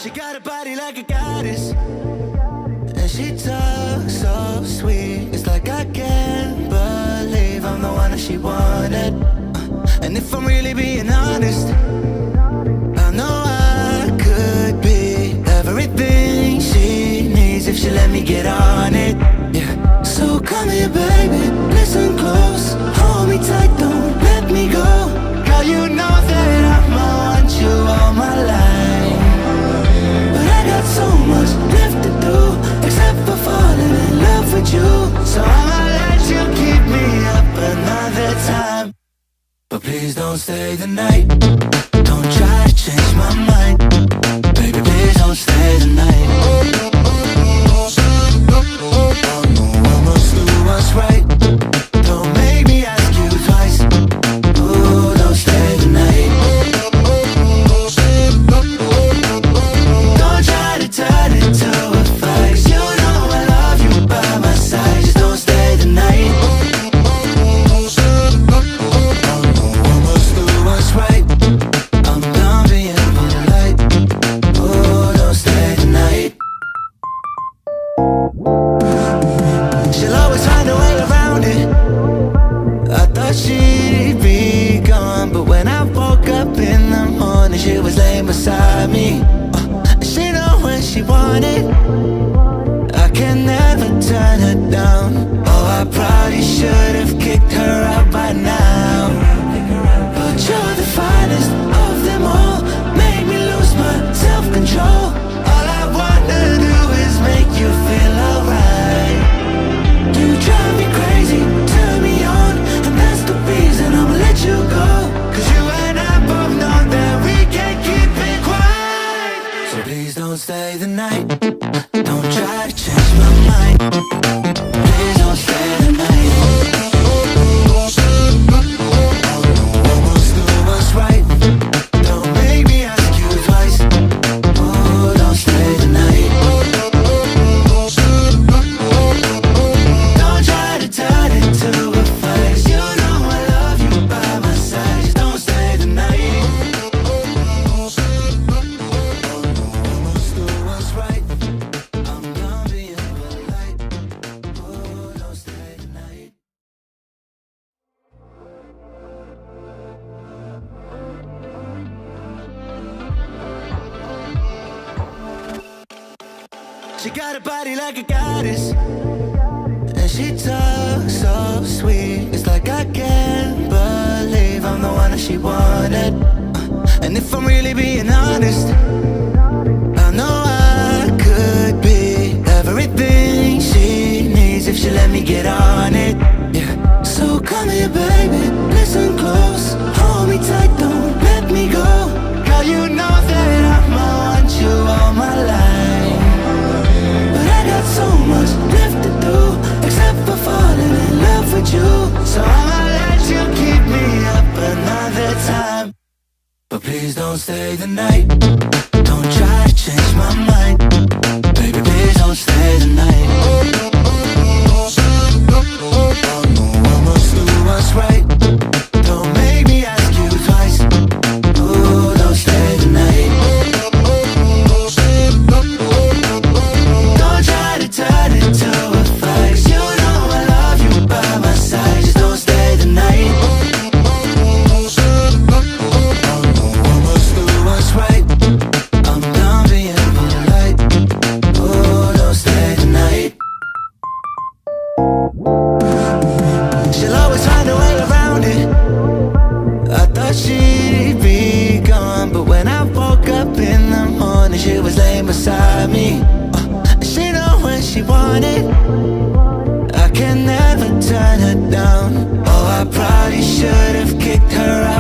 She got a body like a goddess, and she talks so sweet. It's like I can't believe I'm the one that she wanted. And if I'm really being honest, I know I could be everything she needs if she let me get on it. Yeah. So come here, baby, listen close, hold me tight, don't let me go. Girl, you know that I'ma want you all my life, but I got so much left to do, except for falling in love with you. So I'ma let you keep me up another time, but please don't stay the night. Don't try to change my mind, baby, please don't stay the night. I must do what's right, don't make me ask you twice. Ooh, don't stay the night. Don't try to turn it to a fight, you know I love you by my side. Just don't stay the night. I must do what's right, I'm done being polite. Ooh, don't stay the night. She'll always find a way around it. I thought she'd be gone, but when I woke up in the morning, she was laying beside me. She know when she wanted, I can never turn her down. Oh, I probably should've kicked her out by now, but you're the finest of them all, make me lose my self-control. All I wanna do is make you feel alright. You drive me crazy, turn me on, and that's the reason I'ma let you go. Cause you and I both know that we can't keep it quiet. So please don't stay the night, don't try to change my mind. Please don't stay the night. I must do what's right, don't make me ask you twice. Oh, don't stay the night. Don't try to turn it to a fight, you know I love you by my side. Just don't stay the night. I must do what's right, I'm done being polite. Oh, don't stay the night. She got a body like a goddess, and she talks so sweet. It's like I can't believe I'm the one that she wanted. And if I'm really being honest, I know I could be everything she needs if she let me get on it. Yeah. So come here, baby, listen close, hold me tight, don't let me go. Girl, you know that I'ma want you all my life, but I got so much left to do, except for falling in love with you. So I'ma let you keep me up another time, but please don't stay the night. Don't try to change my mind, baby, please don't stay the night. I must do what's right, don't make me ask you twice. Ooh, don't stay the night. Don't try to turn it to a fight, you know I love you by my side. Just don't stay the night. I must do what's right, I'm done being polite. Oh, don't stay the night. She'll always find a way around it. I thought she'd be gone, but when I woke up in the morning, she was laying beside me. She know when she wanted, I can never turn her down. Oh, I probably should've kicked her out